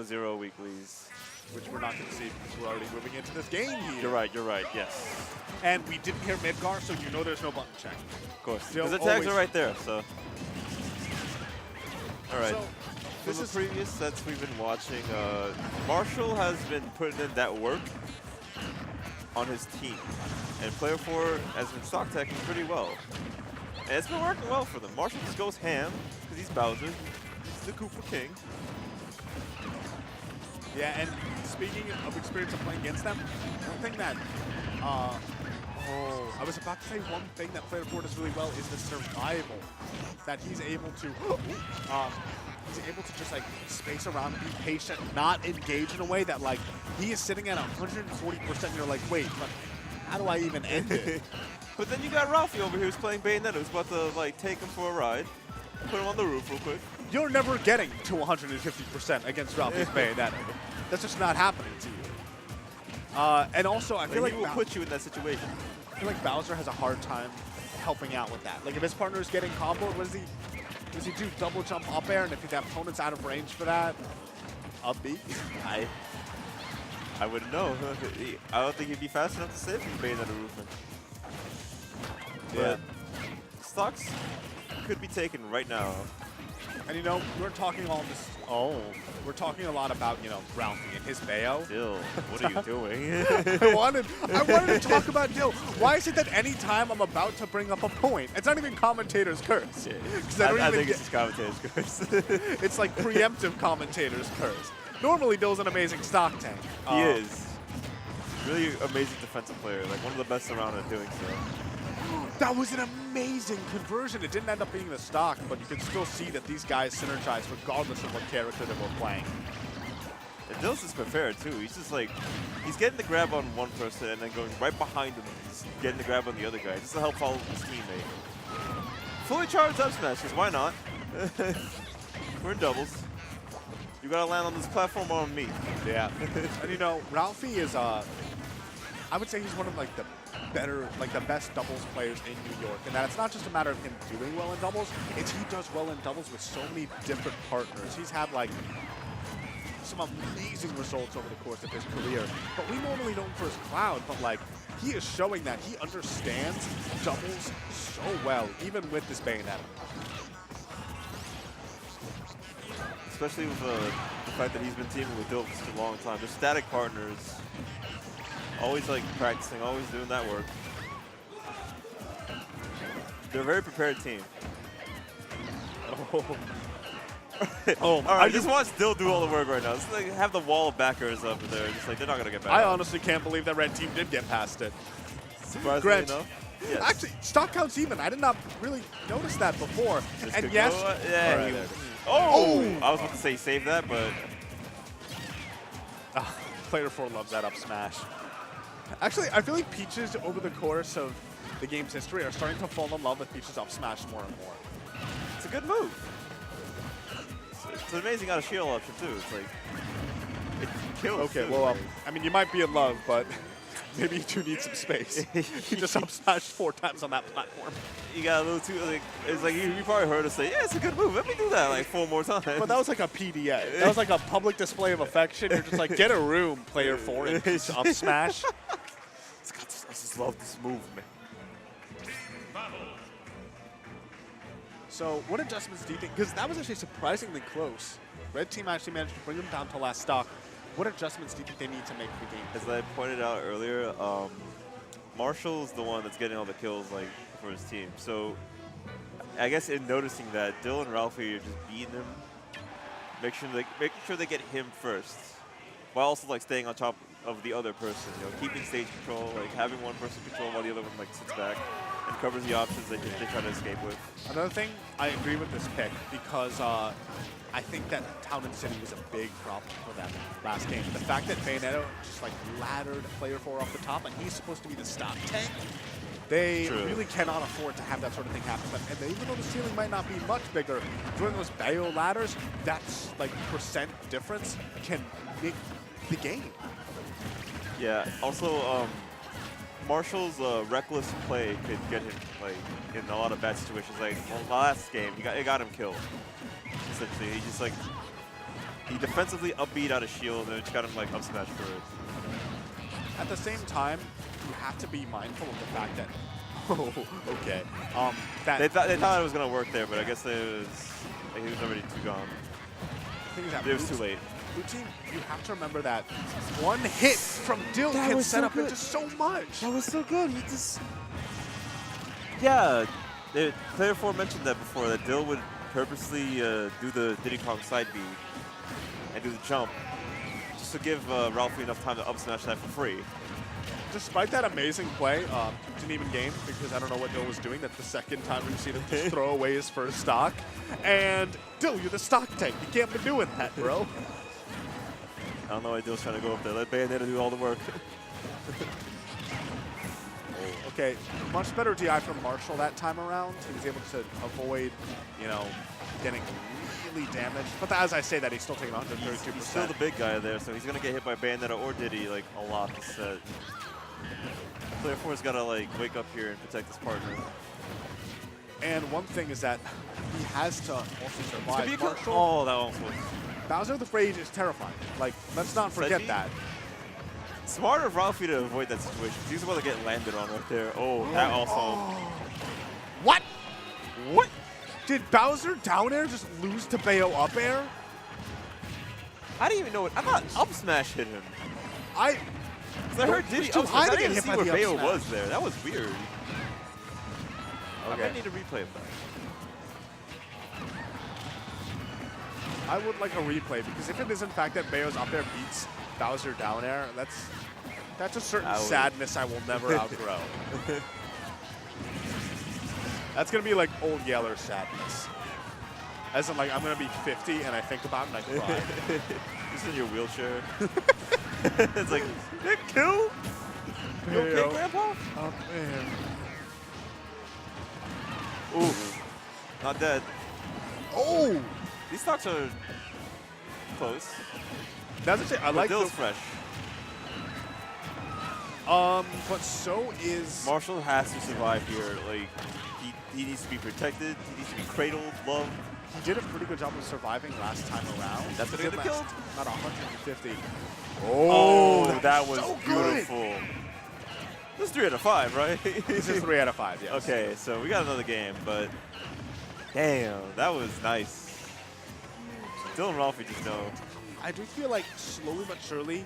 0 weeklies. Which we're not going to see because we're already moving into this game here. You're right, yes. And we didn't hear Midgar, so you know there's no button check. Of course. Dill Because the tags always- are right there, so. All right. So, From the previous sets we've been watching, Marshall has been putting in that work on his team. And player 4 has been stock teching pretty well. And it's been working well for them. Marshall just goes ham because he's Bowser. He's the Koopa King. yeah, and speaking of experience of playing against them, one thing that, I was about to say one thing that player 4 does really well is the survival. That he's able to, he's able to just like space around, be patient, not engage in a way that like he is sitting at 140% and you're like, wait, but how do I even end it? But then you got Ralphie over here who's playing Bayonetta, who's about to like take him for a ride. Put him on the roof real quick. You're never getting to 150% against Ralphie's Bayonetta. That's just not happening to you. And also, I feel like he will put you in that situation. I feel like Bowser has a hard time helping out with that. Like if his partner is getting comboed, what does he do? Double jump up air, and if the opponent's out of range for that, up B? I wouldn't know. I don't think he'd be fast enough to save from Bayonetta roofing. Yeah. But stocks could be taken right now. And you know, we're talking all this. We're talking a lot about, you know, Ralphie and his Bayo. Dill, what are you doing? I wanted to talk about Dill. Why is it that any time I'm about to bring up a point, it's not even commentator's curse? Yeah. I think it's just commentator's curse. It's like preemptive commentator's curse. Normally, Dill's an amazing stock tank. He is. Really amazing defensive player. Like one of the best around at doing so. That was an amazing conversion. It didn't end up being the stock, but you can still see that these guys synergize regardless of what character that we're playing. And Dill's is prepared too. He's just like, he's getting the grab on one person and then going right behind him. He's getting the grab on the other guy just to help follow his teammate. Fully charged up smash, because why not? We're in doubles. You gotta land on this platform or on me. Yeah. And you know, Ralphie is, I would say he's one of like the better, like the best doubles players in New York. And that it's not just a matter of him doing well in doubles, it's he does well in doubles with so many different partners. He's had like some amazing results over the course of his career. But we normally know him for his Cloud, but like he is showing that he understands doubles so well, even with this Bayonetta. Especially with the fact that he's been teaming with Dill for such a long time. They're static partners. Always like practicing, always doing that work. They're a very prepared team. All right, I just watch Dill do all the work right now. It's like have the wall of backers up there. Just like they're not gonna get back. I honestly can't believe that red team did get past it. Surprisingly enough. Yes. Actually, stock counts even. I did not really notice that before. This and could yes, go, yeah. right, I was about to say save that, but player 4 loves that up smash. Actually, I feel like Peaches over the course of the game's history are starting to fall in love with Peaches up smash more and more. it's a good move. It's an amazing out of shield option too. It's like it kills. Okay, too, well, like. I mean, you might be in love, but maybe you do need some space. You just up smashed 4 times on that platform. You got a little too, like, it's like you probably heard us say, yeah, it's a good move. Let me do that like 4 more times. But that was like a PDA. That was like a public display of affection. You're just like, get a room, player 4, and up smash. I just love this move, man. So what adjustments do you think? Because that was actually surprisingly close. Red team actually managed to bring them down to last stock. What adjustments do you think they need to make for the game? As I pointed out earlier, Marshall's the one that's getting all the kills like for his team. So I guess in noticing that, Dill and Ralphie are just beating him, making sure they get him first, while also like staying on top of the other person. You know, keeping stage control, like having one person control while the other one like sits back and covers the options that they try to escape with. Another thing, I agree with this pick because I think that Town and City was a big problem for them last game. The fact that Bayonetta just like laddered player 4 off the top and he's supposed to be the stop tank, they really cannot afford to have that sort of thing happen. And even though the ceiling might not be much bigger, during those Bayo ladders, that's like percent difference can make the game. Yeah, also Marshall's reckless play could get him like in a lot of bad situations. Like well, last game, it got him killed. Essentially, he just like He defensively upbeat out of shield and just got him like up smash for it. At the same time, you have to be mindful of the fact that, oh, okay, that They thought it was gonna work there, but I guess he was already too gone. the thing is that It was too late. Blue team, you have to remember that one hit from Dill can set up into so much. That was so good. He just Player 4 mentioned that before, that Dill would purposely do the Diddy Kong side B and do the jump just to give Ralphie enough time to up smash that for free. Despite that amazing play, didn't even game because I don't know what Dill was doing. That's the second time we've seen him just throw away his first stock. And Dill, you're the stock tank. You can't be doing that, bro. I don't know why Dill's trying to go up there. Let Bayonetta do all the work. Okay, much better DI from Marshall that time around. He was able to avoid, you know, getting really damaged. But as I say that, he's still taking 132%. He's still the big guy there, so he's going to get hit by Bayonetta or Diddy like a lot this set. Player 4's got to like wake up here and protect his partner. And one thing is that he has to also survive. Marshall, oh, that almost was. Bowser the Rage is terrifying. Like, let's not forget Sedgy? that. Smart of Ralphie to avoid that situation. He's about to get landed on right there. Oh, that also. What? What? Did Bowser down air just lose to Bayo up air? I didn't even know it. I thought up smash hit him. I heard Diddy too up high smash. to I get didn't hit see by where the Bayo up was smash. there. That was weird. I Okay. might need a replay of that. I would like a replay because if it is in fact that Bayo's up air beats Bowser down air, that's a certain sadness I will never outgrow. That's gonna be like old Yeller sadness. As in, like, I'm gonna be 50 and I think about it and I cry. Just in your wheelchair. It's like, Nick, kill? You okay, Grandpa? Oh man. Ooh, not dead. Oh! These stocks are close. That's actually, I like Dill's fresh. but so is Marshall has to survive here. Like, he needs to be protected. He needs to be cradled, loved. he did a pretty good job of surviving last time around. That's what He he did killed. Not 150. Oh, that was so beautiful. good. This is 3 out of 5, right? This is 3 out of 5, yes. Okay, so we got another game, but damn, that was nice. Dill and Ralphie just know. I do feel like slowly but surely,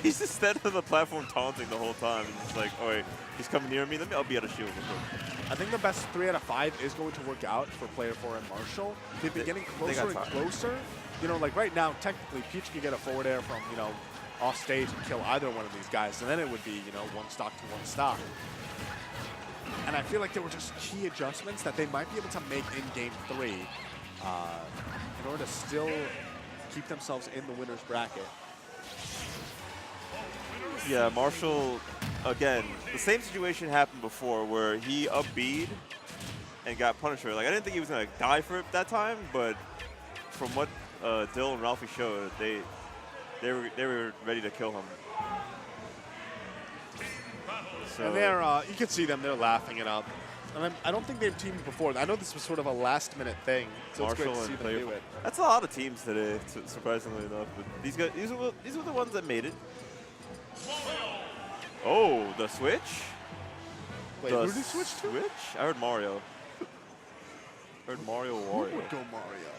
He's just standing on the platform taunting the whole time. He's just like, oh wait, he's coming near me. I'll be out of shield real quick. I think the best 3 out of 5 is going to work out for player 4 and Marshall. They've been getting closer and closer. You know, like right now, technically, Peach could get a forward air from, you know, off stage and kill either one of these guys, and then it would be, you know, 1 stock to 1 stock. And I feel like there were just key adjustments that they might be able to make in game 3 in order to still keep themselves in the winner's bracket. Yeah, Marshall, again, the same situation happened before where he up B'd and got Punisher. Like, I didn't think he was going to die for it that time, but from what Dill and Ralphie showed, they were ready to kill him. So And they're, you can see them, they're laughing it up. And I don't think they've teamed before. I know this was sort of a last-minute thing, so Marshall it's great to see them do it. That's a lot of teams today, surprisingly enough. But these were the ones that made it. Oh, the switch? Wait, the who did he switch to? I heard Mario. Heard Mario Wario. Who would go Mario?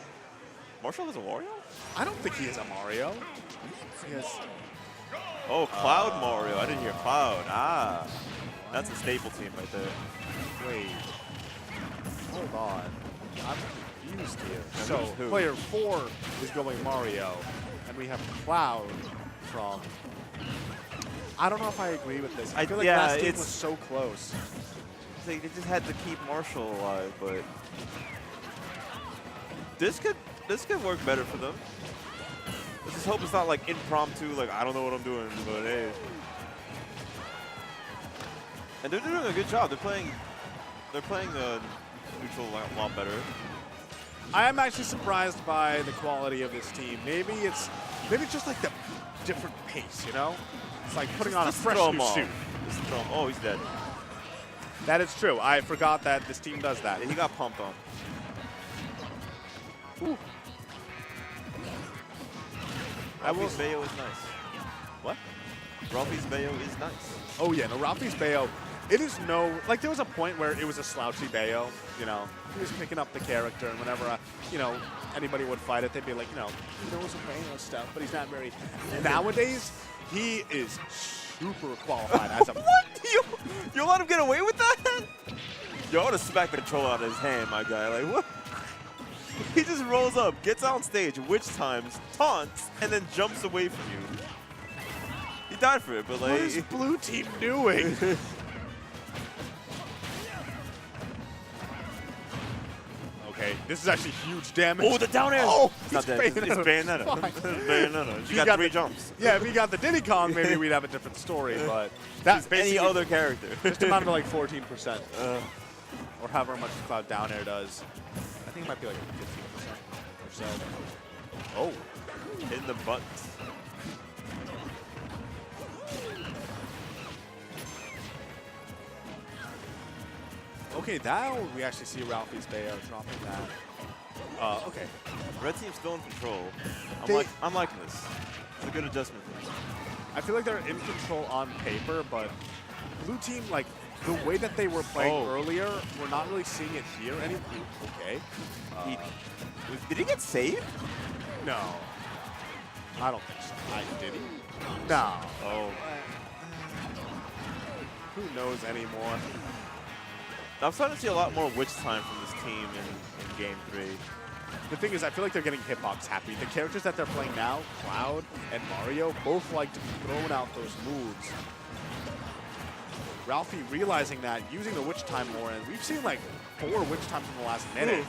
Marshall is a Wario? I don't think he is a Mario. He has... Oh, Cloud Mario. I didn't hear Cloud. Ah, that's a staple team right there. Wait. Hold on. I'm confused here. Now So, who? player 4 is going Mario, and we have Cloud from... I don't know if I agree with this. I feel like last team was so close. They just had to keep Marshall alive, but this could work better for them. Let's just hope it's not like impromptu, like I don't know what I'm doing, but hey. And they're doing a good job. They're playing neutral a lot better. I am actually surprised by the quality of this team. Maybe it's just like the different pace, you know? It's like putting on a fresh new suit. Oh, he's dead. That is true. I forgot that this team does that. Yeah, he got pumped on. Ooh. Ralphie's Bayo is nice. What? Ralphie's Bayo is nice. Oh yeah, no, Ralphie's Bayo, it is no, like there was a point where it was a slouchy Bayo, you know, he was picking up the character, and whenever, you know, anybody would fight it, they'd be like, you know, he knows some Bayo stuff, but he's not very, nowadays, he is super qualified as a— What? You let him get away with that? Yo, I want to smack the controller out of his hand, my guy. Like, what? He just rolls up, gets on stage, witch times, taunts, and then jumps away from you. He died for it, but like... What is blue team doing? Okay, this is actually huge damage. Oh, the down air! Oh, it's not that. It's Bayonetta. Bayonetta. She got 3 jumps. Yeah, if we got the Diddy Kong, maybe we'd have a different story, but that's basically any other character. just amounted to like 14%. Or however much Cloud down air does. I think it might be like 15% or so. Oh. In the butt. Okay, now we actually see Ralphie's Bayo dropping that. Okay. Red team's still in control. They- I'm liking this. It's a good adjustment for them. I feel like they're in control on paper, but blue team, like, the way that they were playing earlier, we're not really seeing it here anymore. Okay. Did he get saved? No. I don't think so. Did he? No. Oh. Who knows anymore? I'm starting to see a lot more witch time from this team in Game 3. The thing is, I feel like they're getting hitbox happy. The characters that they're playing now, Cloud and Mario, both like to be throwing out those moves. Ralphie realizing that, using the witch time more, and we've seen like 4 witch times in the last minute.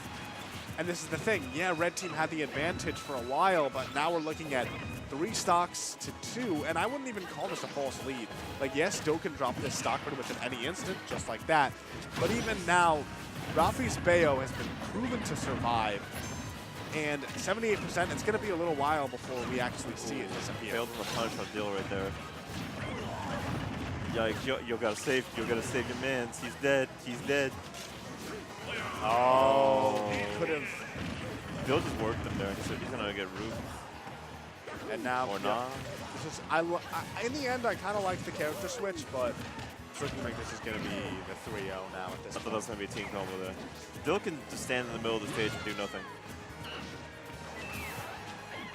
And this is the thing, yeah, red team had the advantage for a while, but now we're looking at 3 stocks to 2, and I wouldn't even call this a false lead. Like, yes, Dill can drop this stock pretty much at any instant, just like that. But even now, Ralphie's Bayo has been proven to survive. And 78%, it's going to be a little while before we actually see it disappear. Failed on the punish on Dill right there. Yikes, you gotta save your man. He's dead. He's dead. Oh, he could have. Dill just worked him there. He's gonna get roofed. And now, or not. This is, in the end, I kind of like the character switch, but it's looking like this is going to be the 3-0 now at this point. I thought that was going to be a team combo there. Dill can just stand in the middle of the stage and do nothing.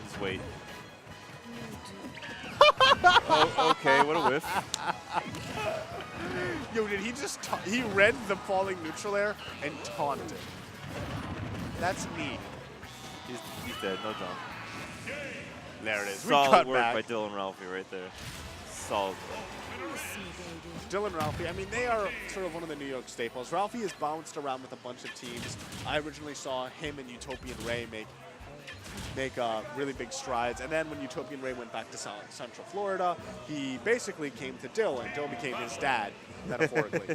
Just wait. Oh, okay, what a whiff. Yo, did he just he read the falling neutral air and taunted. That's neat. He's dead, no jump. There it is. Solid work by Dill and Ralphie right there. Solid. Dill and Ralphie, I mean, they are sort of one of the New York staples. Ralphie has bounced around with a bunch of teams. I originally saw him and Utopian Ray make really big strides. And then when Utopian Ray went back to Central Florida, he basically came to Dill, and Dill became his dad, metaphorically.